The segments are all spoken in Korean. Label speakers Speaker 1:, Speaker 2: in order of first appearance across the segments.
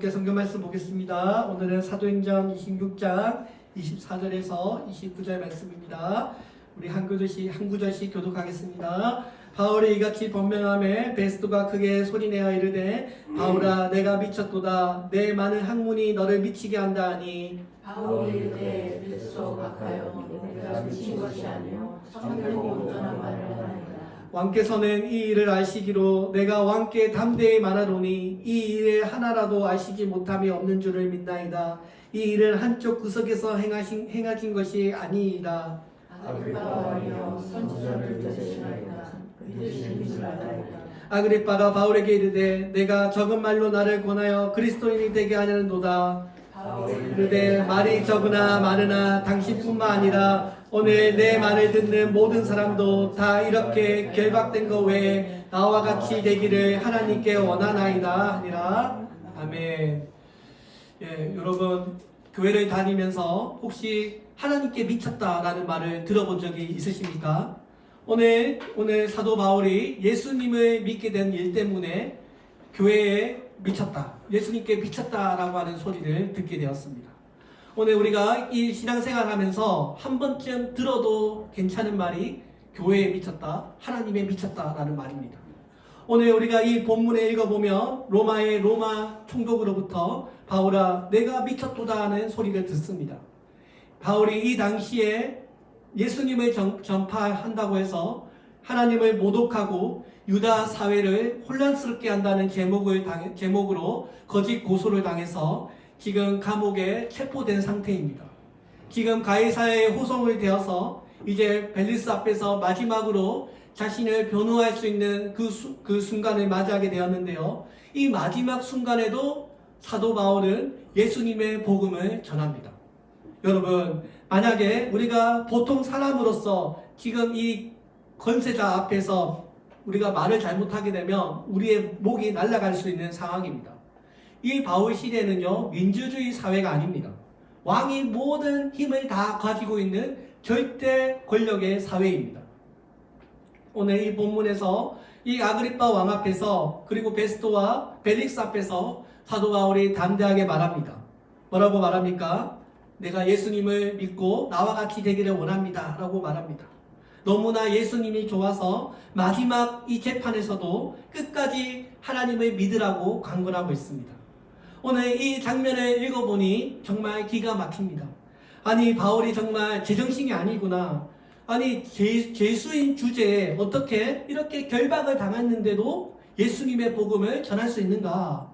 Speaker 1: 함께 성경 말씀 보겠습니다. 오늘은 사도행전 26장 24절에서 29절 말씀입니다. 우리 한 구절씩 교독하겠습니다. 바울이 이같이 번명하매 베스도가 크게 소리내어 이르되 바울아 내가 미쳤도다. 내 많은 학문이 너를 미치게 한다 하니
Speaker 2: 바울이 이르되 베스도 각하여 내가 미친 것이 아니요 참되고 온전한 말을 하나이다.
Speaker 1: 왕께서는 이 일을 아시기로 내가 왕께 담대히 말하노니 이 일에 하나라도 아시지 못함이 없는 줄을 믿나이다. 이 일을 한쪽 구석에서 행하신 것이 아니이다.
Speaker 2: 아그리빠 왕이여 선지자를 대신하이다. 믿으시는 줄 알나이다.
Speaker 1: 아그리빠가 바울에게 이르되 내가 적은 말로 나를 권하여 그리스도인이 되게 하려는도다. 이르되 말이 적으나 많으나 당신뿐만 아니라 오늘 내 말을 듣는 모든 사람도 다 이렇게 결박된 것 외에 나와 같이 되기를 하나님께 원하나이다 하니라. 아멘. 예, 여러분 교회를 다니면서 혹시 하나님께 미쳤다라는 말을 들어본 적이 있으십니까? 오늘 사도 바울이 예수님을 믿게 된 일 때문에 교회에 미쳤다, 예수님께 미쳤다라고 하는 소리를 듣게 되었습니다. 오늘 우리가 이 신앙생활 하면서 한 번쯤 들어도 괜찮은 말이 교회에 미쳤다, 하나님에 미쳤다라는 말입니다. 오늘 우리가 이 본문에 읽어보면 로마의 로마 총독으로부터 바울아 내가 미쳤도다 하는 소리를 듣습니다. 바울이 이 당시에 예수님을 전파한다고 해서 하나님을 모독하고 유다 사회를 혼란스럽게 한다는 제목으로 거짓 고소를 당해서 지금 감옥에 체포된 상태입니다. 지금 가이사의 호송을 되어서 이제 벨리스 앞에서 마지막으로 자신을 변호할 수 있는 그 순간을 맞이하게 되었는데요. 이 마지막 순간에도 사도 바울은 예수님의 복음을 전합니다. 여러분, 만약에 우리가 보통 사람으로서 지금 이 권세자 앞에서 우리가 말을 잘못하게 되면 우리의 목이 날아갈 수 있는 상황입니다. 이 바울 시대는요, 민주주의 사회가 아닙니다. 왕이 모든 힘을 다 가지고 있는 절대 권력의 사회입니다. 오늘 이 본문에서 이 아그리빠 왕 앞에서 그리고 베스토와 벨릭스 앞에서 사도 바울이 담대하게 말합니다. 뭐라고 말합니까? 내가 예수님을 믿고 나와 같이 되기를 원합니다 라고 말합니다. 너무나 예수님이 좋아서 마지막 이 재판에서도 끝까지 하나님을 믿으라고 강권하고 있습니다. 오늘 이 장면을 읽어보니 정말 기가 막힙니다. 아니 바울이 정말 제정신이 아니구나. 아니 죄수인 주제에 어떻게 이렇게 결박을 당했는데도 예수님의 복음을 전할 수 있는가.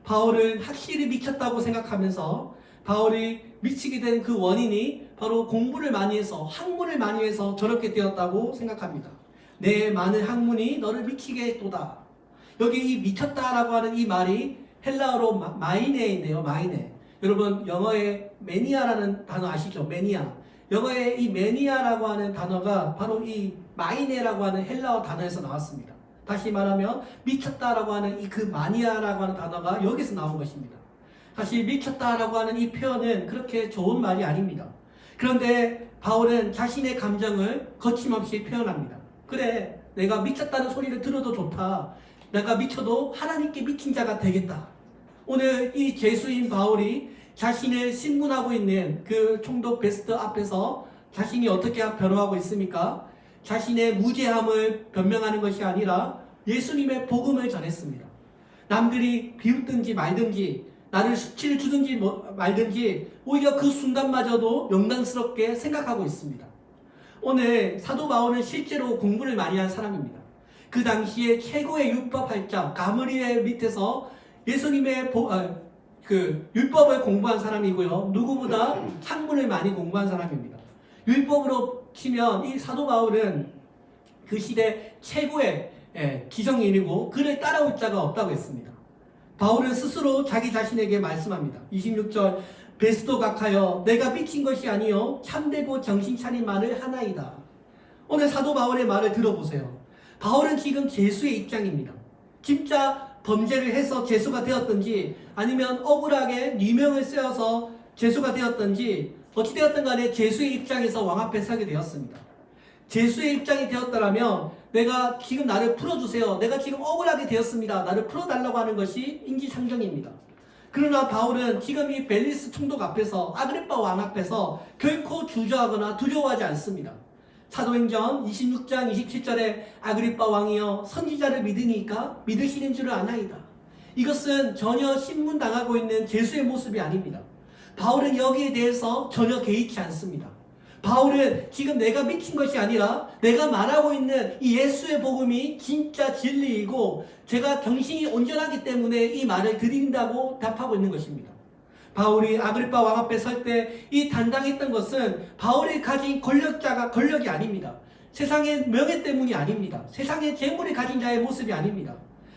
Speaker 1: 바울은 확실히 미쳤다고 생각하면서 바울이 미치게 된 그 원인이 바로 공부를 많이 해서 학문을 많이 해서 저렇게 되었다고 생각합니다. 내 많은 학문이 너를 미치게 했도다. 여기 이 미쳤다라고 하는 이 말이 헬라어로 마이네인데요. 마이네. 여러분 영어에 매니아라는 단어 아시죠? 매니아. 영어에 이 매니아라고 하는 단어가 바로 이 마이네라고 하는 헬라어 단어에서 나왔습니다. 다시 말하면 미쳤다라고 하는 이 그 마니아라고 하는 단어가 여기서 나온 것입니다. 다시 미쳤다라고 하는 이 표현은 그렇게 좋은 말이 아닙니다. 그런데 바울은 자신의 감정을 거침없이 표현합니다. 그래, 내가 미쳤다는 소리를 들어도 좋다. 내가 미쳐도 하나님께 미친 자가 되겠다. 오늘 이 죄수인 바울이 자신을 신문하고 있는 그 총독 베스트 앞에서 자신이 어떻게 변호하고 있습니까? 자신의 무죄함을 변명하는 것이 아니라 예수님의 복음을 전했습니다. 남들이 비웃든지 말든지 나를 수치를 주든지 말든지 오히려 그 순간마저도 영광스럽게 생각하고 있습니다. 오늘 사도 바울은 실제로 공부를 많이 한 사람입니다. 그 당시에 최고의 율법학자 가므리엘 밑에서 예수님의 율법을 공부한 사람이고요. 누구보다 학문을 많이 공부한 사람입니다. 율법으로 치면 이 사도 바울은 그 시대 최고의 기성인이고 그를 따라올 자가 없다고 했습니다. 바울은 스스로 자기 자신에게 말씀합니다. 26절 베스도 각하여 내가 미친 것이 아니요 참되고 정신 차린 말을 하나이다. 오늘 사도 바울의 말을 들어보세요. 바울은 지금 죄수의 입장입니다. 진짜 범죄를 해서 죄수가 되었든지 아니면 억울하게 누명을 쓰여서 죄수가 되었든지 어찌되었든 간에 죄수의 입장에서 왕 앞에 서게 되었습니다. 죄수의 입장이 되었다면 내가 지금 나를 풀어주세요. 내가 지금 억울하게 되었습니다. 나를 풀어달라고 하는 것이 인지상정입니다. 그러나 바울은 지금 이 벨리스 총독 앞에서, 아그리빠 왕 앞에서 결코 주저하거나 두려워하지 않습니다. 사도행전 26장 27절에 아그리빠 왕이여 선지자를 믿으니까 믿으시는 줄을 아나이다. 이것은 전혀 신문당하고 있는 죄수의 모습이 아닙니다. 바울은 여기에 대해서 전혀 개의치 않습니다. 바울은 지금 내가 미친 것이 아니라 내가 말하고 있는 이 예수의 복음이 진짜 진리이고 제가 정신이 온전하기 때문에 이 말을 드린다고 답하고 있는 것입니다. 바울이 아그리빠 왕 앞에 설 때 이 당당했던 것은 바울이 가진 권력이 아닙니다. 세상의 명예 때문이 아닙니다. 세상의 재물이 가진 자의 모습이 아닙니다.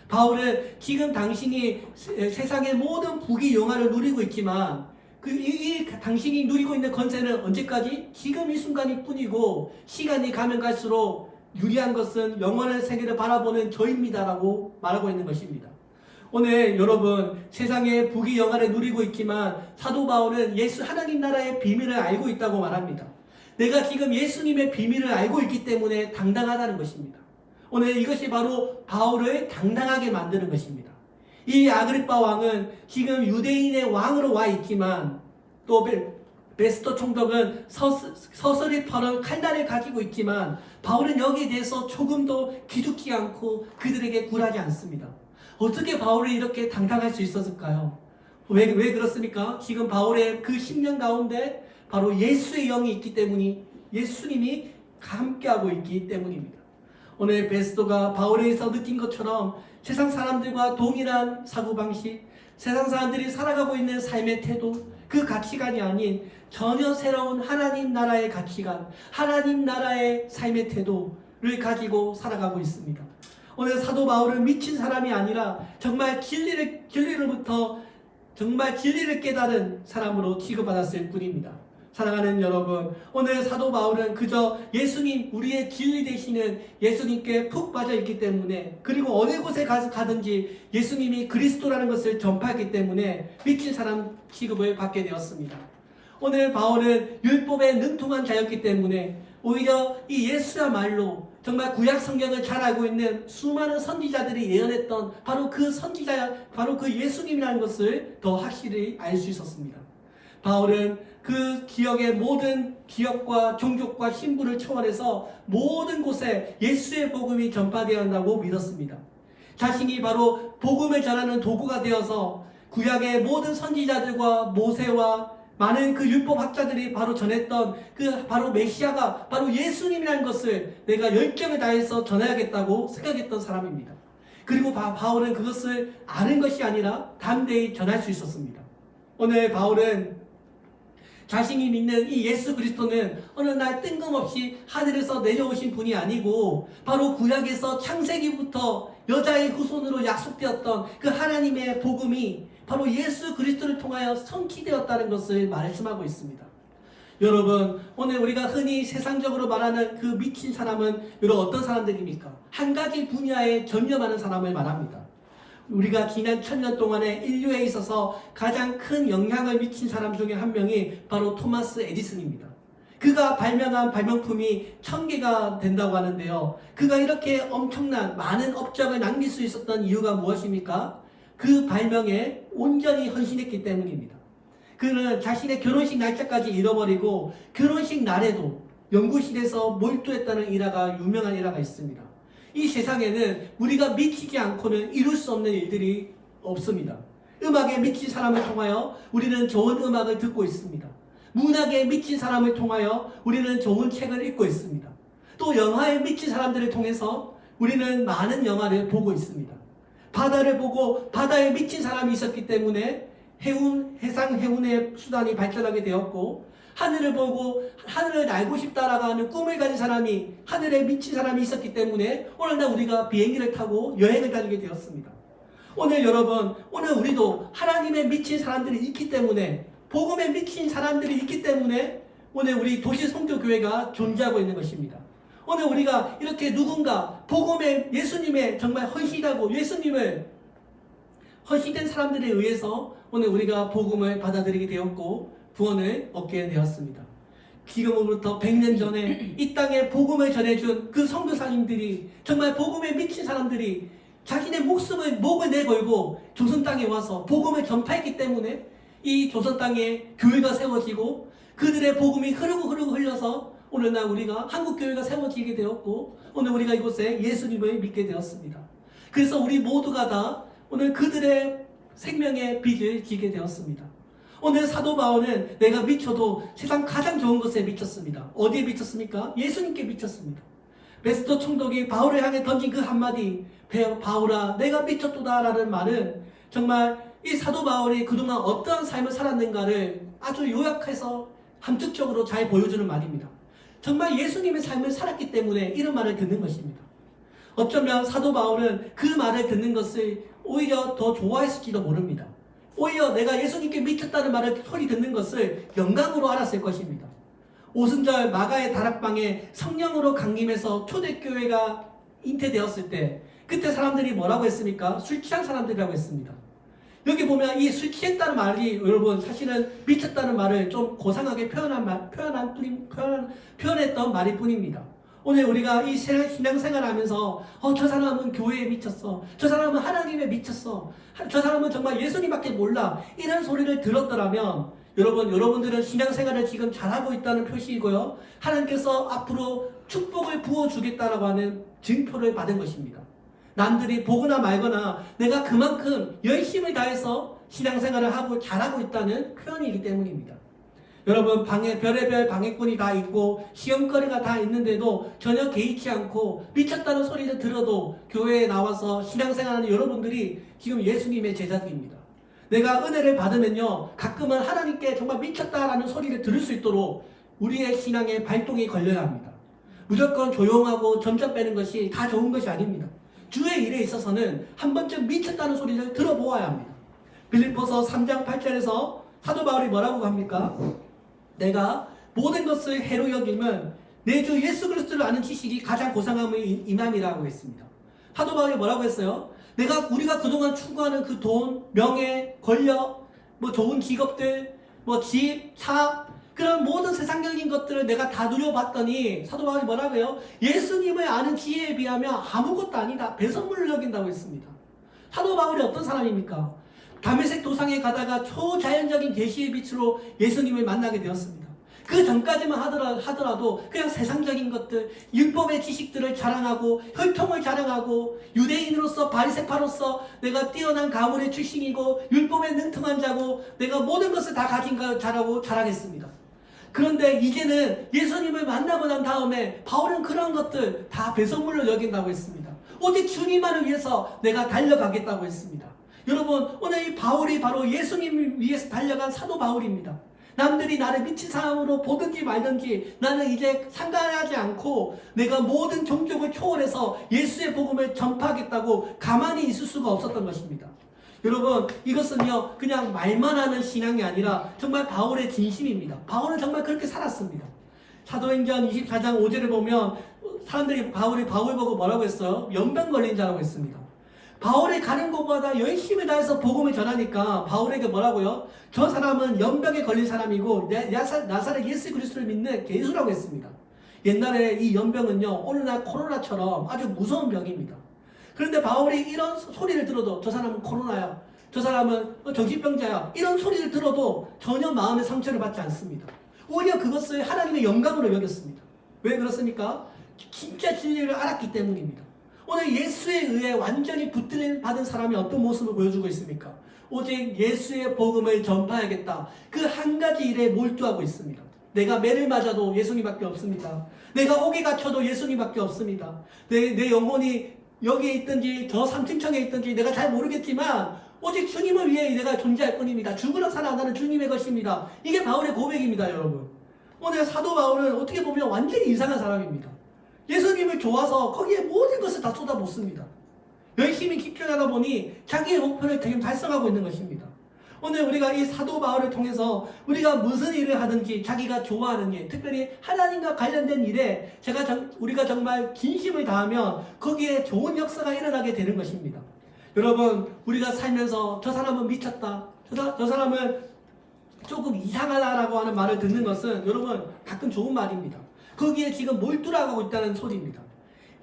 Speaker 1: 바울은 지금 당신이 세상의 모든 부귀 영화를 누리고 있지만 당신이 누리고 있는 권세는 언제까지? 지금 이 순간이 뿐이고 시간이 가면 갈수록 유리한 것은 영원한 세계를 바라보는 저입니다라고 말하고 있는 것입니다. 오늘 여러분 세상의 부귀 영화를 누리고 있지만 사도 바울은 예수 하나님 나라의 비밀을 알고 있다고 말합니다. 내가 지금 예수님의 비밀을 알고 있기 때문에 당당하다는 것입니다. 오늘 이것이 바로 바울을 당당하게 만드는 것입니다. 이 아그리빠 왕은 지금 유대인의 왕으로 와 있지만 또 베스토 총독은 서서리 펴는 칼날을 가지고 있지만 바울은 여기에 대해서 조금도 기죽지 않고 그들에게 굴하지 않습니다. 어떻게 바울이 이렇게 당당할 수 있었을까요? 왜 그렇습니까? 지금 바울의 그 10년 가운데 바로 예수의 영이 있기 때문이 예수님이 함께하고 있기 때문입니다. 오늘 베스토가 바울에서 느낀 것처럼 세상 사람들과 동일한 사고방식, 세상 사람들이 살아가고 있는 삶의 태도, 그 가치관이 아닌 전혀 새로운 하나님 나라의 가치관, 하나님 나라의 삶의 태도를 가지고 살아가고 있습니다. 오늘 사도 바울은 미친 사람이 아니라 정말 진리로부터 정말 진리를 깨달은 사람으로 취급받았을 뿐입니다. 사랑하는 여러분, 오늘 사도 바울은 그저 예수님, 우리의 진리 되시는 예수님께 푹 빠져 있기 때문에, 그리고 어느 곳에 가든지 예수님이 그리스도라는 것을 전파했기 때문에 미친 사람 취급을 받게 되었습니다. 오늘 바울은 율법에 능통한 자였기 때문에 오히려 이 예수야말로 정말 구약 성경을 잘 알고 있는 수많은 선지자들이 예언했던 바로 그 선지자, 바로 그 예수님이라는 것을 더 확실히 알 수 있었습니다. 바울은 그 지역의 모든 지역과 종족과 신분을 초월해서 모든 곳에 예수의 복음이 전파되어야 한다고 믿었습니다. 자신이 바로 복음을 전하는 도구가 되어서 구약의 모든 선지자들과 모세와 많은 그 율법학자들이 바로 전했던 그 바로 메시아가 바로 예수님이라는 것을 내가 열정을 다해서 전해야겠다고 생각했던 사람입니다. 그리고 바울은 그것을 아는 것이 아니라 담대히 전할 수 있었습니다. 오늘 바울은 자신이 믿는 이 예수 그리스도는 어느 날 뜬금없이 하늘에서 내려오신 분이 아니고 바로 구약에서 창세기부터 여자의 후손으로 약속되었던 그 하나님의 복음이 바로 예수 그리스도를 통하여 성취되었다는 것을 말씀하고 있습니다. 여러분, 오늘 우리가 흔히 세상적으로 말하는 그 미친 사람은 여러분 어떤 사람들입니까? 한 가지 분야에 전념하는 사람을 말합니다. 우리가 지난 1000년 동안에 인류에 있어서 가장 큰 영향을 미친 사람 중에 한 명이 바로 토마스 에디슨입니다. 그가 발명한 발명품이 1000개가 된다고 하는데요. 그가 이렇게 엄청난 많은 업적을 남길 수 있었던 이유가 무엇입니까? 그 발명에 온전히 헌신했기 때문입니다. 그는 자신의 결혼식 날짜까지 잃어버리고 결혼식 날에도 연구실에서 몰두했다는 일화가 유명한 일화가 있습니다. 이 세상에는 우리가 미치지 않고는 이룰 수 없는 일들이 없습니다. 음악에 미친 사람을 통하여 우리는 좋은 음악을 듣고 있습니다. 문학에 미친 사람을 통하여 우리는 좋은 책을 읽고 있습니다. 또 영화에 미친 사람들을 통해서 우리는 많은 영화를 보고 있습니다. 바다를 보고 바다에 미친 사람이 있었기 때문에 해상 해운의 수단이 발전하게 되었고, 하늘을 보고 하늘을 날고 싶다라고 하는 꿈을 가진 사람이, 하늘에 미친 사람이 있었기 때문에 오늘날 우리가 비행기를 타고 여행을 다니게 되었습니다. 오늘 여러분, 오늘 우리도 하나님의 미친 사람들이 있기 때문에, 복음에 미친 사람들이 있기 때문에 오늘 우리 도시성교교회가 존재하고 있는 것입니다. 오늘 우리가 이렇게 누군가 복음에 예수님의 정말 헌신하고 예수님을 헌신된 사람들에 의해서 오늘 우리가 복음을 받아들이게 되었고 구원을 얻게 되었습니다. 지금으로부터 100년 전에 이 땅에 복음을 전해준 그 선교사님들이, 정말 복음에 미친 사람들이 자신의 목을 내걸고 조선 땅에 와서 복음을 전파했기 때문에 이 조선 땅에 교회가 세워지고 그들의 복음이 흐르고 흘러서 오늘날 우리가 한국교회가 세워지게 되었고 오늘 우리가 이곳에 예수님을 믿게 되었습니다. 그래서 우리 모두가 다 오늘 그들의 생명의 빚을 지게 되었습니다. 오늘 사도 바울은 내가 미쳐도 세상 가장 좋은 것에 미쳤습니다. 어디에 미쳤습니까? 예수님께 미쳤습니다. 베스토 총독이 바울을 향해 던진 그 한마디, 바울아 내가 미쳤도다 라는 말은 정말 이 사도 바울이 그동안 어떠한 삶을 살았는가를 아주 요약해서 함축적으로 잘 보여주는 말입니다. 정말 예수님의 삶을 살았기 때문에 이런 말을 듣는 것입니다. 어쩌면 사도 바울은 그 말을 듣는 것을 오히려 더 좋아했을지도 모릅니다. 오히려 내가 예수님께 미쳤다는 말을 소리 듣는 것을 영광으로 알았을 것입니다. 오순절 마가의 다락방에 성령으로 강림해서 초대교회가 잉태되었을 때 그때 사람들이 뭐라고 했습니까? 술 취한 사람들이라고 했습니다. 여기 보면 이 술 취했다는 말이 여러분 사실은 미쳤다는 말을 좀 고상하게 표현했던 말일 뿐입니다. 오늘 우리가 이 신앙생활을 하면서 저 사람은 교회에 미쳤어, 저 사람은 하나님에 미쳤어, 저 사람은 정말 예수님밖에 몰라 이런 소리를 들었더라면 여러분들은 신앙생활을 지금 잘하고 있다는 표시이고요, 하나님께서 앞으로 축복을 부어주겠다라고 하는 증표를 받은 것입니다. 남들이 보거나 말거나 내가 그만큼 열심을 다해서 신앙생활을 하고 잘하고 있다는 표현이기 때문입니다. 여러분 별의별 방해꾼이 다 있고 시험거리가 다 있는데도 전혀 개의치 않고 미쳤다는 소리를 들어도 교회에 나와서 신앙생활하는 여러분들이 지금 예수님의 제자들입니다. 내가 은혜를 받으면요 가끔은 하나님께 정말 미쳤다라는 소리를 들을 수 있도록 우리의 신앙에 발동이 걸려야 합니다. 무조건 조용하고 점점 빼는 것이 다 좋은 것이 아닙니다. 주의 일에 있어서는 한 번쯤 미쳤다는 소리를 들어보아야 합니다. 빌립보서 3장 8절에서 사도 바울이 뭐라고 합니까? 내가 모든 것을 해로 여김은 내 주 예수 그리스도를 아는 지식이 가장 고상함의 임함이라고 했습니다. 사도 바울이 뭐라고 했어요? 우리가 그동안 추구하는 그 돈, 명예, 권력, 좋은 직업들, 집, 차, 그런 모든 세상적인 것들을 내가 다 누려봤더니 사도 바울이 뭐라고 해요? 예수님을 아는 지혜에 비하면 아무것도 아니다. 배설물을 여긴다고 했습니다. 사도 바울이 어떤 사람입니까? 다메섹 도상에 가다가 초자연적인 계시의 빛으로 예수님을 만나게 되었습니다. 그 전까지만 하더라도 그냥 세상적인 것들, 율법의 지식들을 자랑하고 혈통을 자랑하고 유대인으로서 바리새파로서 내가 뛰어난 가문의 출신이고 율법에 능통한 자고 내가 모든 것을 다 가진 자라고 자랑했습니다. 그런데 이제는 예수님을 만나고 난 다음에 바울은 그런 것들 다 배설물로 여긴다고 했습니다. 오직 주님만을 위해서 내가 달려가겠다고 했습니다. 여러분 오늘 이 바울이 바로 예수님을 위해서 달려간 사도 바울입니다. 남들이 나를 미친 사람으로 보든지 말든지 나는 이제 상관하지 않고 내가 모든 종족을 초월해서 예수의 복음을 전파하겠다고 가만히 있을 수가 없었던 것입니다. 여러분 이것은요 그냥 말만 하는 신앙이 아니라 정말 바울의 진심입니다. 바울은 정말 그렇게 살았습니다. 사도행전 24장 5절을 보면 사람들이 바울 보고 뭐라고 했어요? 연병 걸린 자라고 했습니다. 바울이 가는 곳마다 열심히 다해서 복음을 전하니까 바울에게 뭐라고요? 저 사람은 연병에 걸린 사람이고 나사렛 예수 그리스도를 믿는 개수라고 했습니다. 옛날에 이 연병은요 오늘날 코로나처럼 아주 무서운 병입니다. 그런데 바울이 이런 소리를 들어도 저 사람은 코로나야, 저 사람은 정신병자야 이런 소리를 들어도 전혀 마음의 상처를 받지 않습니다. 오히려 그것을 하나님의 영광으로 여겼습니다. 왜 그렇습니까? 진짜 진리를 알았기 때문입니다. 오늘 예수에 의해 완전히 붙들림 받은 사람이 어떤 모습을 보여주고 있습니까? 오직 예수의 복음을 전파하겠다. 그 한 가지 일에 몰두하고 있습니다. 내가 매를 맞아도 예수님밖에 없습니다. 내가 옥에 갇혀도 예수님밖에 없습니다. 내 영혼이 여기에 있든지 저 삼층청에 있든지 내가 잘 모르겠지만 오직 주님을 위해 내가 존재할 뿐입니다. 죽으나 살아나는 주님의 것입니다. 이게 바울의 고백입니다. 여러분 오늘 사도 바울은 어떻게 보면 완전히 이상한 사람입니다. 예수님을 좋아서 거기에 모든 것을 다 쏟아붓습니다. 열심히 집중하다 보니 자기의 목표를 지금 달성하고 있는 것입니다. 오늘 우리가 이 사도 바울을 통해서 우리가 무슨 일을 하든지 자기가 좋아하는 일, 특별히 하나님과 관련된 일에 우리가 정말 진심을 다하면 거기에 좋은 역사가 일어나게 되는 것입니다. 여러분 우리가 살면서 저 사람은 미쳤다, 저 사람은 조금 이상하다라고 하는 말을 듣는 것은 여러분 가끔 좋은 말입니다. 거기에 지금 몰두하고 있다는 소리입니다.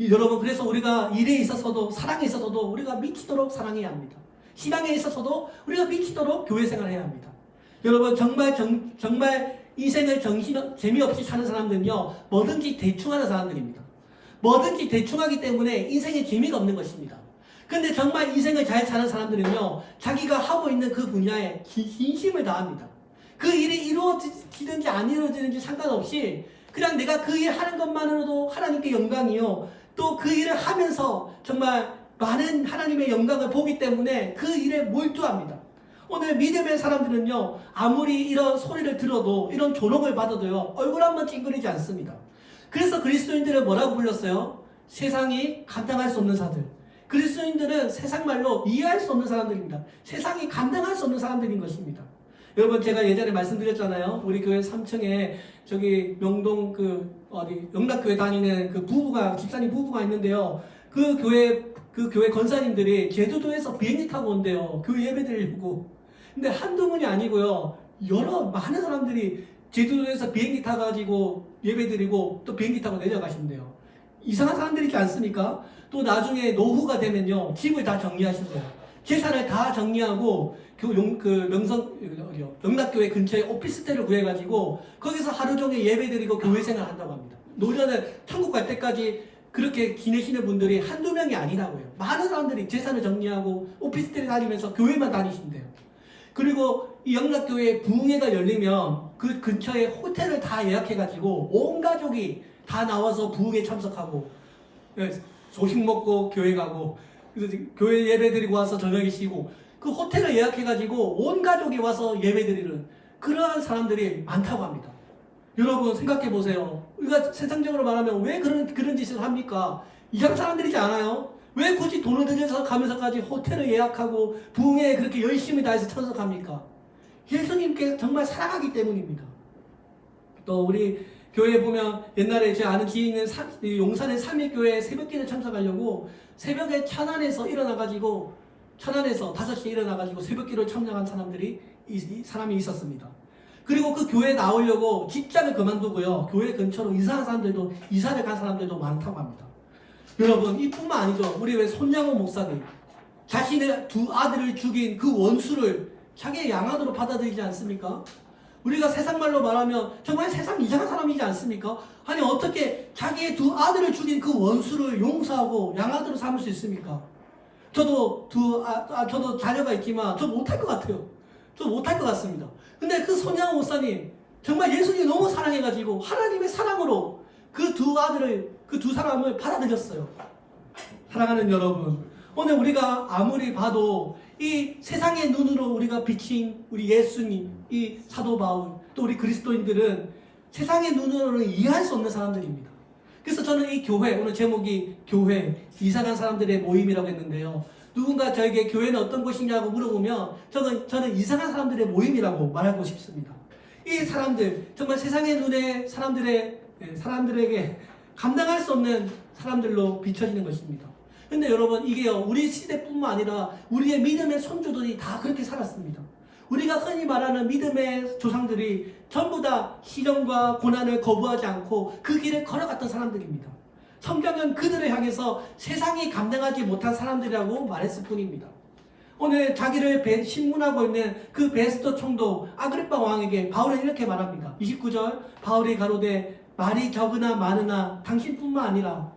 Speaker 1: 여러분, 그래서 우리가 일에 있어서도, 사랑에 있어서도 우리가 미치도록 사랑해야 합니다. 신앙에 있어서도 우리가 미치도록 교회 생활을 해야 합니다. 여러분, 정말 인생을 재미없이 사는 사람들은요, 뭐든지 대충 하는 사람들입니다. 뭐든지 대충 하기 때문에 인생에 재미가 없는 것입니다. 근데 정말 인생을 잘 사는 사람들은요, 자기가 하고 있는 그 분야에 진심을 다합니다. 그 일이 이루어지든지 안 이루어지든지 상관없이 그냥 내가 그 일 하는 것만으로도 하나님께 영광이요, 또 그 일을 하면서 정말 많은 하나님의 영광을 보기 때문에 그 일에 몰두합니다. 오늘 믿음의 사람들은요, 아무리 이런 소리를 들어도, 이런 조롱을 받아도요, 얼굴 한번 찡그리지 않습니다. 그래서 그리스도인들을 뭐라고 불렀어요? 세상이 감당할 수 없는 사람들. 그리스도인들은 세상 말로 이해할 수 없는 사람들입니다. 세상이 감당할 수 없는 사람들인 것입니다. 여러분, 제가 예전에 말씀드렸잖아요. 우리 교회 3층에 저기 명동 영락교회 다니는 그 부부가, 집사님 부부가 있는데요. 그 교회 권사님들이 제주도에서 비행기 타고 온대요. 교회 예배 드리려고. 근데 한두 분이 아니고요, 많은 사람들이 제주도에서 비행기 타가지고 예배 드리고 또 비행기 타고 내려가신대요. 이상한 사람들이지 않습니까? 또 나중에 노후가 되면요, 집을 다 정리하신대요. 재산을 다 정리하고 영락교회 근처에 오피스텔을 구해가지고 거기서 하루 종일 예배 드리고 교회 생활 한다고 합니다. 노년을 천국 갈 때까지 그렇게 지내시는 분들이 한두 명이 아니라고요. 많은 사람들이 재산을 정리하고 오피스텔에 다니면서 교회만 다니신대요. 그리고 이 영락교회 부흥회가 열리면 그 근처에 호텔을 다 예약해가지고 온 가족이 다 나와서 부흥회 참석하고 조식 먹고 교회 가고, 그래서 교회 예배 드리고 와서 저녁에 쉬고, 그 호텔을 예약해가지고 온 가족이 와서 예배 드리는 그러한 사람들이 많다고 합니다. 여러분, 생각해 보세요. 우리가 세상적으로 말하면 왜 그런 짓을 합니까? 이상한 사람들이지 않아요? 왜 굳이 돈을 들여서 가면서까지 호텔을 예약하고 부흥회에 그렇게 열심히 다해서 참석합니까? 예수님께 정말 사랑하기 때문입니다. 또 우리 교회에 보면 옛날에 제 아는 지인은 용산의 3일교회 새벽기도에 참석하려고 새벽에 천안에서 5시에 일어나가지고 새벽기도를 참석한 사람이 있었습니다. 그리고 그 교회에 나오려고 직장을 그만두고요, 교회 근처로 이사를 간 사람들도 많다고 합니다. 여러분, 이뿐만 아니죠. 우리 왜 손양호 목사님, 자신의 두 아들을 죽인 그 원수를 자기의 양아들로 받아들이지 않습니까? 우리가 세상 말로 말하면 정말 세상 이상한 사람이지 않습니까? 아니, 어떻게 자기의 두 아들을 죽인 그 원수를 용서하고 양아들로 삼을 수 있습니까? 저도 자녀가 있지만 저 못할 것 같아요. 저 못할 것 같습니다. 근데 그 손양호 목사님, 정말 예수님이 너무 사랑해가지고 하나님의 사랑으로 그 두 사람을 받아들였어요. 사랑하는 여러분, 오늘 우리가 아무리 봐도 이 세상의 눈으로 우리가 비친 우리 예수님, 이 사도 바울, 또 우리 그리스도인들은 세상의 눈으로는 이해할 수 없는 사람들입니다. 그래서 저는 이 교회, 오늘 제목이 교회, 이상한 사람들의 모임이라고 했는데요. 누군가 저에게 교회는 어떤 곳이냐고 물어보면 저는 이상한 사람들의 모임이라고 말하고 싶습니다. 이 사람들, 정말 세상의 눈에 사람들에게 감당할 수 없는 사람들로 비춰지는 것입니다. 근데 여러분, 이게요, 우리 시대뿐만 아니라 우리의 믿음의 선조들이 다 그렇게 살았습니다. 우리가 흔히 말하는 믿음의 조상들이 전부 다 시련과 고난을 거부하지 않고 그 길을 걸어갔던 사람들입니다. 성경은 그들을 향해서 세상이 감당하지 못한 사람들이라고 말했을 뿐입니다. 오늘 자기를 신문하고 있는 그 베스토 총독 아그리빠 왕에게 바울은 이렇게 말합니다. 29절, 바울이 가로되 말이 적으나 많으나 당신뿐만 아니라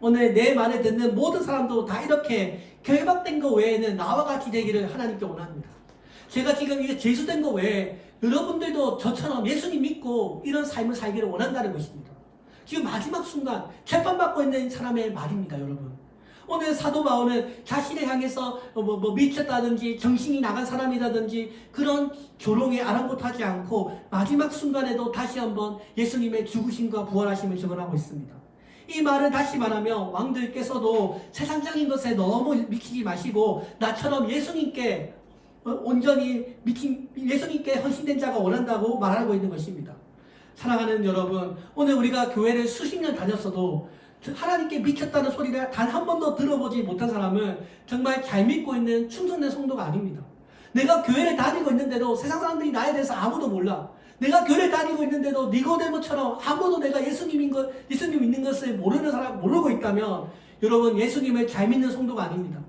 Speaker 1: 오늘 내 말을 듣는 모든 사람도 다 이렇게 결박된 것 외에는 나와 같이 되기를 하나님께 원합니다. 제가 지금 이게 제수된 것 외에 여러분들도 저처럼 예수님 믿고 이런 삶을 살기를 원한다는 것입니다. 지금 마지막 순간 재판받고 있는 사람의 말입니다, 여러분. 오늘 사도 바울은 자신을 향해서 미쳤다든지 정신이 나간 사람이라든지 그런 조롱에 아랑곳하지 않고 마지막 순간에도 다시 한번 예수님의 죽으심과 부활하심을 증언하고 있습니다. 이 말은 다시 말하면 왕들께서도 세상적인 것에 너무 미치지 마시고 나처럼 예수님께 온전히 예수님께 헌신된 자가 원한다고 말하고 있는 것입니다. 사랑하는 여러분, 오늘 우리가 교회를 수십 년 다녔어도 하나님께 미쳤다는 소리를 단 한 번도 들어보지 못한 사람은 정말 잘 믿고 있는 충성된 성도가 아닙니다. 내가 교회를 다니고 있는데도 세상 사람들이 나에 대해서 아무도 몰라. 내가 교회를 다니고 있는데도 니고데모처럼 아무도 내가 예수님 있는 것을 모르고 있다면 여러분 예수님을 잘 믿는 성도가 아닙니다.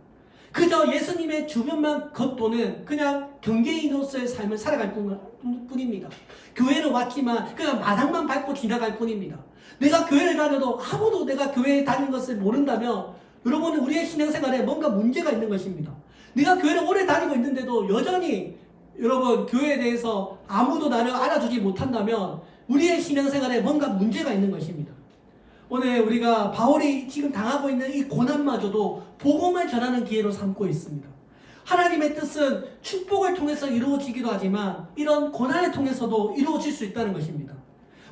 Speaker 1: 그저 예수님의 주변만 겉도는 그냥 경계인으로서의 삶을 살아갈 뿐입니다. 교회로 왔지만 그냥 마당만 밟고 지나갈 뿐입니다. 내가 교회를 다녀도 아무도 내가 교회에 다닌 것을 모른다면 여러분은 우리의 신앙생활에 뭔가 문제가 있는 것입니다. 내가 교회를 오래 다니고 있는데도 여전히 여러분 교회에 대해서 아무도 나를 알아주지 못한다면 우리의 신앙생활에 뭔가 문제가 있는 것입니다. 오늘 우리가 바울이 지금 당하고 있는 이 고난마저도 복음을 전하는 기회로 삼고 있습니다. 하나님의 뜻은 축복을 통해서 이루어지기도 하지만 이런 고난을 통해서도 이루어질 수 있다는 것입니다.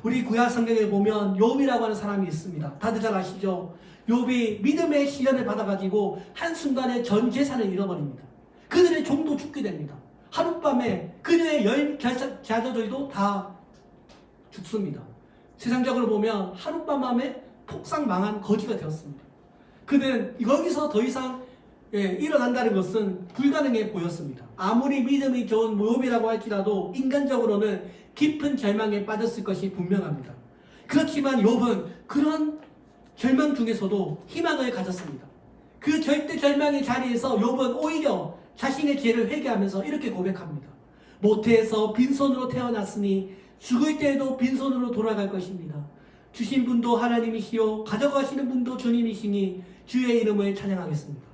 Speaker 1: 우리 구약 성경에 보면 욥이라고 하는 사람이 있습니다. 다들 잘 아시죠? 욥이 믿음의 시련을 받아가지고 한순간에 전 재산을 잃어버립니다. 그들의 종도 죽게 됩니다. 하룻밤에 그녀의 10자녀들도 다 죽습니다. 세상적으로 보면 하룻밤 안에 폭삭 망한 거지가 되었습니다. 그는 여기서 더 이상 일어난다는 것은 불가능해 보였습니다. 아무리 믿음이 좋은 욥이라고 할지라도 인간적으로는 깊은 절망에 빠졌을 것이 분명합니다. 그렇지만 욥은 그런 절망 중에서도 희망을 가졌습니다. 그 절대 절망의 자리에서 욥은 오히려 자신의 죄를 회개하면서 이렇게 고백합니다. 모태에서 빈손으로 태어났으니 죽을 때에도 빈손으로 돌아갈 것입니다. 주신 분도 하나님이시요 가져가시는 분도 주님이시니 주의 이름을 찬양하겠습니다.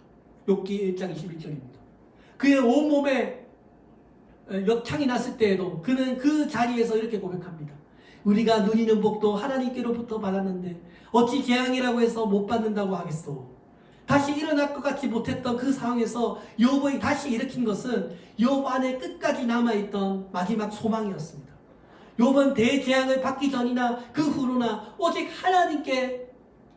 Speaker 1: 욥기 1장 21절입니다. 그의 온몸에 역창이 났을 때에도 그는 그 자리에서 이렇게 고백합니다. 우리가 누리는 복도 하나님께로부터 받았는데 어찌 재앙이라고 해서 못 받는다고 하겠소. 다시 일어날 것 같지 못했던 그 상황에서 욥이 다시 일으킨 것은 욥 안에 끝까지 남아있던 마지막 소망이었습니다. 욥은 대재앙을 받기 전이나 그 후로나 오직 하나님께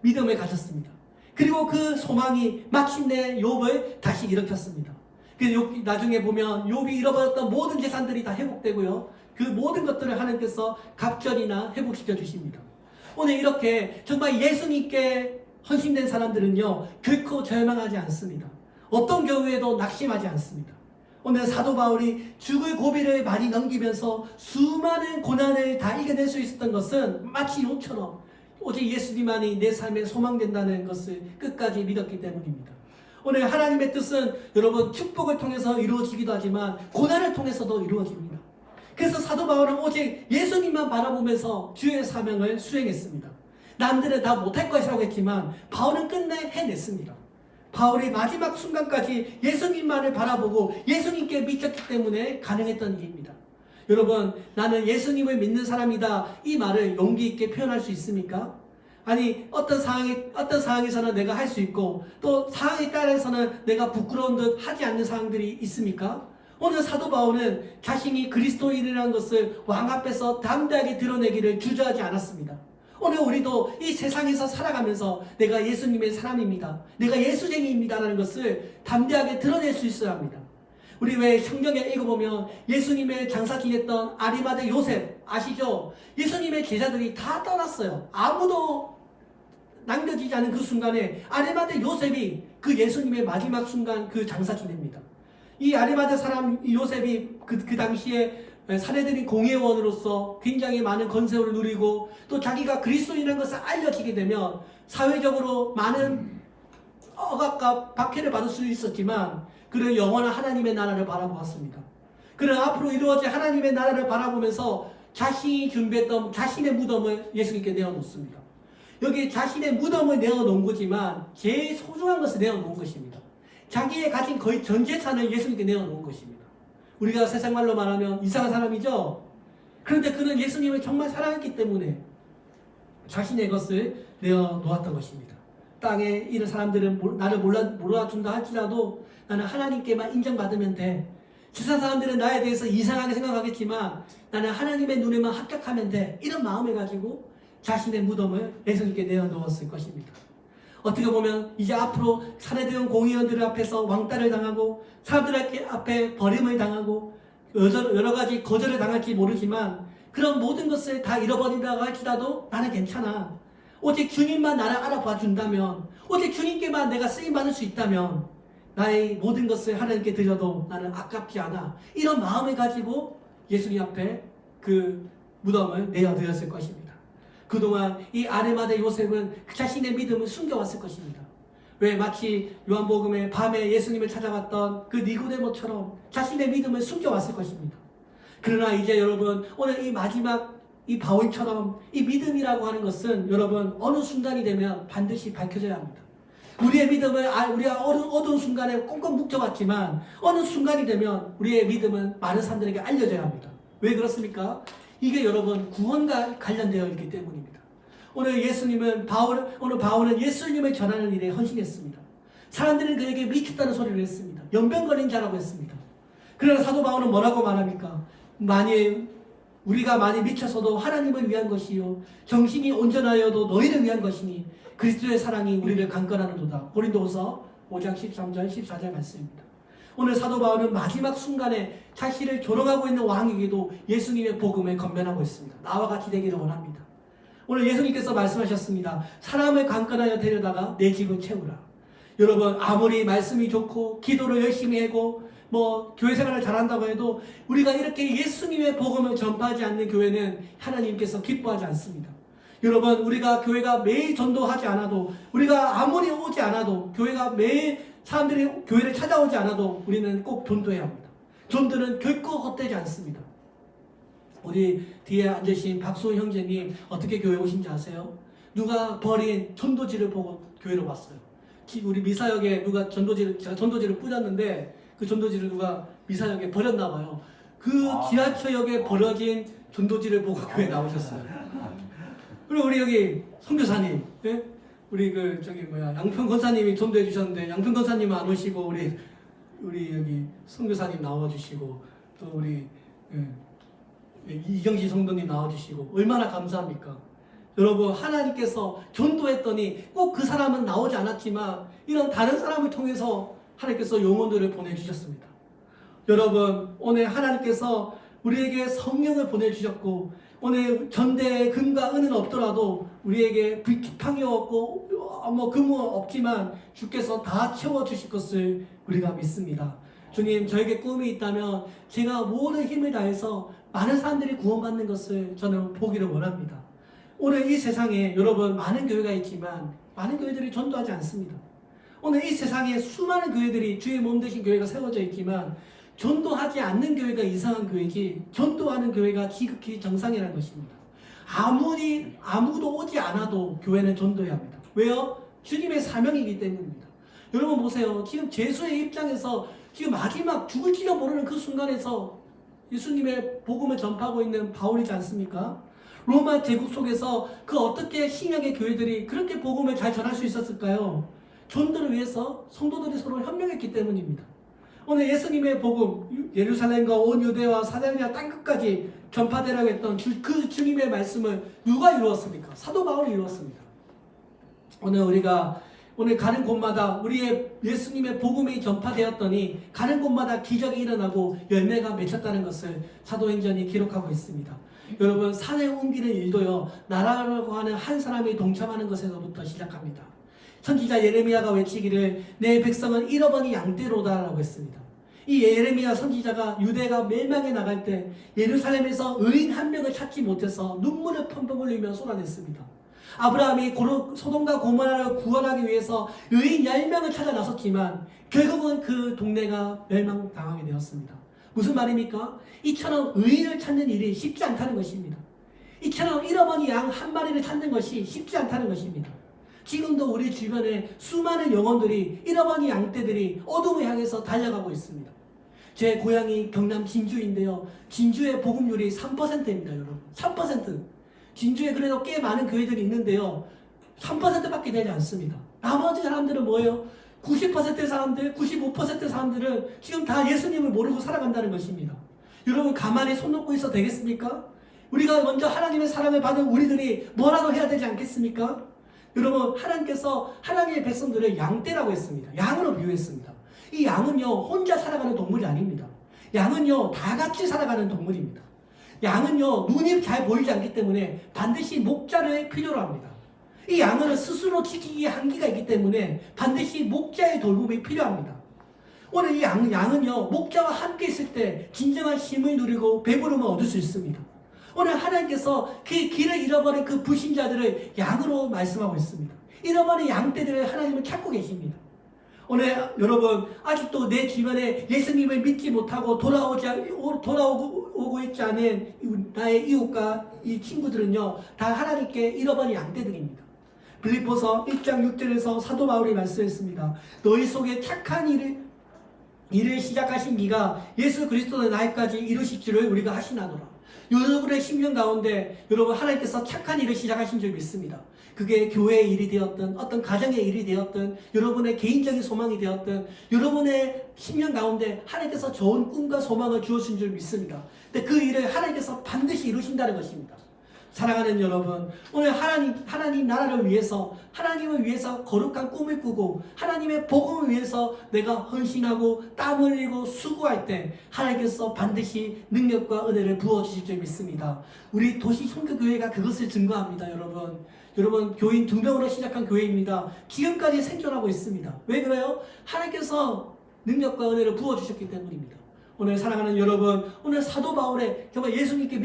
Speaker 1: 믿음을 가졌습니다. 그리고 그 소망이 마침내 욥을 다시 일으켰습니다. 그래서 나중에 보면 욥이 잃어버렸던 모든 재산들이 다 회복되고요. 그 모든 것들을 하나님께서 갑절이나 회복시켜 주십니다. 오늘 이렇게 정말 예수님께 헌신된 사람들은요 결코 절망하지 않습니다. 어떤 경우에도 낙심하지 않습니다. 오늘 사도 바울이 죽을 고비를 많이 넘기면서 수많은 고난을 다 이겨낼 수 있었던 것은 마치 욥처럼 오직 예수님만이 내 삶의 소망된다는 것을 끝까지 믿었기 때문입니다. 오늘 하나님의 뜻은 여러분 축복을 통해서 이루어지기도 하지만 고난을 통해서도 이루어집니다. 그래서 사도 바울은 오직 예수님만 바라보면서 주의 사명을 수행했습니다. 남들은 다 못할 것이라고 했지만 바울은 끝내 해냈습니다. 바울이 마지막 순간까지 예수님만을 바라보고 예수님께 미쳤기 때문에 가능했던 일입니다. 여러분, 나는 예수님을 믿는 사람이다 이 말을 용기 있게 표현할 수 있습니까? 아니 어떤 상황에서는 내가 할 수 있고 또 상황에 따라서는 내가 부끄러운 듯 하지 않는 상황들이 있습니까? 오늘 사도 바울은 자신이 그리스도인이라는 것을 왕 앞에서 담대하게 드러내기를 주저하지 않았습니다. 오늘 우리도 이 세상에서 살아가면서 내가 예수님의 사람입니다. 내가 예수쟁이입니다 라는 것을 담대하게 드러낼 수 있어야 합니다. 우리 왜 성경에 읽어보면 예수님의 장사 지냈던 아리마대 요셉 아시죠? 예수님의 제자들이 다 떠났어요. 아무도 남겨지지 않은 그 순간에 아리마대 요셉이 그 예수님의 마지막 순간 그 장사 지냅니다. 이 아리마대 사람 요셉이 그 당시에 사내들인 공회원으로서 굉장히 많은 건세를 누리고 또 자기가 그리스도인이라는 것을 알려지게 되면 사회적으로 많은 억압과 박해를 받을 수 있었지만 그는 영원한 하나님의 나라를 바라보았습니다. 그는 앞으로 이루어질 하나님의 나라를 바라보면서 자신이 준비했던 자신의 무덤을 예수님께 내어놓습니다. 여기 자신의 무덤을 내어놓은 거지만 제일 소중한 것을 내어놓은 것입니다. 자기의 가진 거의 전 재산을 예수님께 내어놓은 것입니다. 우리가 세상 말로 말하면 이상한 사람이죠. 그런데 그는 예수님을 정말 사랑했기 때문에 자신의 것을 내어놓았던 것입니다. 땅에 있는 사람들은 나를 몰라준다 할지라도 나는 하나님께만 인정받으면 돼. 세상 사람들은 나에 대해서 이상하게 생각하겠지만 나는 하나님의 눈에만 합격하면 돼. 이런 마음을 가지고 자신의 무덤을 예수님께 내어놓았을 것입니다. 어떻게 보면 이제 앞으로 사내들은 공의원들 앞에서 왕따를 당하고 사람들 앞에 버림을 당하고 여러 가지 거절을 당할지 모르지만 그런 모든 것을 다 잃어버린다고 할지라도 나는 괜찮아. 오직 주님만 나를 알아봐 준다면, 오직 주님께만 내가 쓰임받을 수 있다면 나의 모든 것을 하나님께 드려도 나는 아깝지 않아. 이런 마음을 가지고 예수님 앞에 그 무덤을 내어드렸을 것입니다. 그동안 이 아르마다 요셉은 그 자신의 믿음을 숨겨왔을 것입니다. 왜 마치 요한복음에 밤에 예수님을 찾아갔던 그 니고데모처럼 자신의 믿음을 숨겨왔을 것입니다. 그러나 이제 여러분 오늘 이 마지막 이 바울처럼 이 믿음이라고 하는 것은 여러분 어느 순간이 되면 반드시 밝혀져야 합니다. 우리의 믿음을 우리가 어두운 순간에 꽁꽁 묶여왔지만 어느 순간이 되면 우리의 믿음은 많은 사람들에게 알려져야 합니다. 왜 그렇습니까? 이게 여러분 구원과 관련되어 있기 때문입니다. 오늘 바울은 예수님을 전하는 일에 헌신했습니다. 사람들은 그에게 미쳤다는 소리를 했습니다. 연병 걸린 자라고 했습니다. 그러나 사도 바울은 뭐라고 말합니까? 우리가 많이 미쳐서도 하나님을 위한 것이요 정신이 온전하여도 너희를 위한 것이니 그리스도의 사랑이 우리를 강건하는도다. 고린도후서 5장 13절 14절 말씀입니다. 오늘 사도 바울은 마지막 순간에 자신을 조롱하고 있는 왕에게도 예수님의 복음을 건면하고 있습니다. 나와 같이 되기를 원합니다. 오늘 예수님께서 말씀하셨습니다. 사람을 강건하여 데려다가 내 집을 채우라. 여러분 아무리 말씀이 좋고 기도를 열심히 하고 교회 생활을 잘한다고 해도 우리가 이렇게 예수님의 복음을 전파하지 않는 교회는 하나님께서 기뻐하지 않습니다. 여러분 우리가 교회가 매일 전도하지 않아도 우리가 아무리 오지 않아도 교회가 매일 사람들이 교회를 찾아오지 않아도 우리는 꼭 전도해야 합니다. 전도는 결코 헛되지 않습니다. 우리 뒤에 앉으신 박수호 형제님 어떻게 교회 오신지 아세요? 누가 버린 전도지를 보고 교회로 왔어요. 우리 미사역에 누가 제가 전도지를 뿌렸는데 그 전도지를 누가 미사역에 버렸나 봐요. 그 지하철역에 버려진 전도지를 보고 교회에 나오셨어요. 그리고 우리 여기 선교사님, 예? 우리 양평 권사님이 전도해 주셨는데 양평 권사님은 안 오시고 우리 여기 선교사님 나와 주시고 또 우리 이경시 성도님 나와 주시고 얼마나 감사합니까? 여러분 하나님께서 전도했더니 꼭 그 사람은 나오지 않았지만 이런 다른 사람을 통해서 하나님께서 영혼들을 보내주셨습니다. 여러분 오늘 하나님께서 우리에게 성령을 보내주셨고 오늘 전대에 금과 은은 없더라도 우리에게 지팡이 없고 금은 없지만 주께서 다 채워주실 것을 우리가 믿습니다. 주님 저에게 꿈이 있다면 제가 모든 힘을 다해서 많은 사람들이 구원받는 것을 저는 보기를 원합니다. 오늘 이 세상에 여러분 많은 교회가 있지만 많은 교회들이 전도하지 않습니다. 오늘 이 세상에 수많은 교회들이 주의 몸 되신 교회가 세워져 있지만 전도하지 않는 교회가 이상한 교회지 전도하는 교회가 지극히 정상이라는 것입니다. 아무도 오지 않아도 교회는 전도해야 합니다. 왜요? 주님의 사명이기 때문입니다. 여러분 보세요. 지금 제수의 입장에서 지금 마지막 죽을지도 모르는 그 순간에서 예수님의 복음을 전파하고 있는 바울이지 않습니까? 로마 제국 속에서 그 어떻게 신약의 교회들이 그렇게 복음을 잘 전할 수 있었을까요? 전도를 위해서 성도들이 서로 협력했기 때문입니다. 오늘 예수님의 복음 예루살렘과 온 유대와 사마리아 땅끝까지 전파되라고 했던 그 주님의 말씀을 누가 이루었습니까? 사도 바울이 이루었습니다. 오늘 가는 곳마다 우리의 예수님의 복음이 전파되었더니 가는 곳마다 기적이 일어나고 열매가 맺혔다는 것을 사도행전이 기록하고 있습니다. 여러분 산에 옮기는 일도요 나라라고 하는 한 사람이 동참하는 것에서부터 시작합니다. 선지자 예레미야가 외치기를 내 백성은 잃어버린 양떼로다 라고 했습니다. 이 예레미야 선지자가 유대가 멸망해 나갈 때 예루살렘에서 의인 한 명을 찾지 못해서 눈물을 펑펑 흘리며 쏟아냈습니다. 아브라함이 소돔과 고모라를 구원하기 위해서 의인 10명을 찾아 나섰지만 결국은 그 동네가 멸망당하게 되었습니다. 무슨 말입니까? 이처럼 의인을 찾는 일이 쉽지 않다는 것입니다. 이처럼 잃어버린 양 한 마리를 찾는 것이 쉽지 않다는 것입니다. 지금도 우리 주변에 수많은 영혼들이 잃어버린 양떼들이 어둠을 향해서 달려가고 있습니다. 제 고향이 경남 진주인데요. 진주의 복음률이 3%입니다, 여러분. 3%. 진주에 그래도 꽤 많은 교회들이 있는데요. 3%밖에 되지 않습니다. 나머지 사람들은 뭐예요? 90%의 사람들, 95%의 사람들은 지금 다 예수님을 모르고 살아간다는 것입니다. 여러분 가만히 손 놓고 있어도 되겠습니까? 우리가 먼저 하나님의 사랑을 받은 우리들이 뭐라도 해야 되지 않겠습니까? 여러분 하나님께서 하나님의 백성들을 양떼라고 했습니다. 양으로 비유했습니다. 이 양은요 혼자 살아가는 동물이 아닙니다. 양은요 다 같이 살아가는 동물입니다. 양은요 눈이 잘 보이지 않기 때문에 반드시 목자를 필요로 합니다. 이 양은 스스로 지키기에 한계가 있기 때문에 반드시 목자의 돌봄이 필요합니다. 오늘 이 양은요 목자와 함께 있을 때 진정한 힘을 누리고 배부름을 얻을 수 있습니다. 오늘 하나님께서 그 길을 잃어버린 그 불신자들을 양으로 말씀하고 있습니다. 잃어버린 양떼들을 하나님은 찾고 계십니다. 오늘 여러분 아직도 내 주변에 예수님을 믿지 못하고 돌아오고 있지 않은 나의 이웃과 이 친구들은요 다 하나님께 잃어버린 양떼들입니다. 빌립보서 1장 6절에서 사도 바울이 말씀했습니다. 너희 속에 착한 일을 시작하신 이가 예수 그리스도의 나이까지 이루실 줄을 우리가 하시나도라. 여러분의 심령 가운데 여러분 하나님께서 착한 일을 시작하신 줄 믿습니다. 그게 교회의 일이 되었든 어떤 가정의 일이 되었든 여러분의 개인적인 소망이 되었든 여러분의 심령 가운데 하나님께서 좋은 꿈과 소망을 주어진 줄 믿습니다. 근데 그 일을 하나님께서 반드시 이루신다는 것입니다. 사랑하는 여러분, 오늘 하나님 나라를 위해서, 하나님을 위해서 거룩한 꿈을 꾸고 하나님의 복음을 위해서 내가 헌신하고 땀 흘리고 수고할 때 하나님께서 반드시 능력과 은혜를 부어주실 줄 믿습니다. 우리 도시 선교교회가 그것을 증거합니다. 여러분 교인 2명으로 시작한 교회입니다. 지금까지 생존하고 있습니다. 왜 그래요? 하나님께서 능력과 은혜를 부어주셨기 때문입니다. 오늘 사랑하는 여러분, 오늘 사도 바울의 정말 예수님께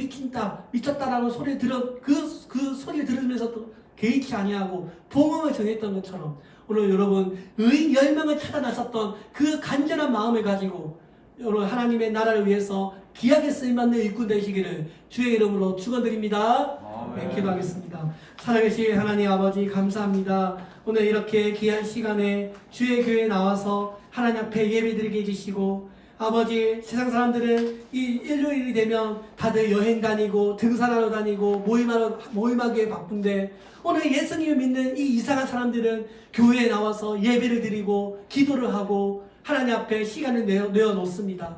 Speaker 1: 미쳤다라는 소리를 그 소리를 들으면서도 개의치 아니하고 복음을 전했던 것처럼 오늘 여러분 의인 10명을 찾아 나섰던 그 간절한 마음을 가지고 오늘 하나님의 나라를 위해서 귀하게 쓰임받는 일꾼 되시기를 주의 이름으로 축원드립니다. 네, 기도하겠습니다. 살아계신 하나님 아버지 감사합니다. 오늘 이렇게 귀한 시간에 주의 교회에 나와서 하나님 앞에 예배드리게 해주시고 아버지, 세상 사람들은 이 일요일이 되면 다들 여행 다니고 등산하러 다니고 모임하기에 바쁜데 오늘 예수님을 믿는 이 이상한 사람들은 교회에 나와서 예배를 드리고 기도를 하고 하나님 앞에 시간을 내어 놓습니다.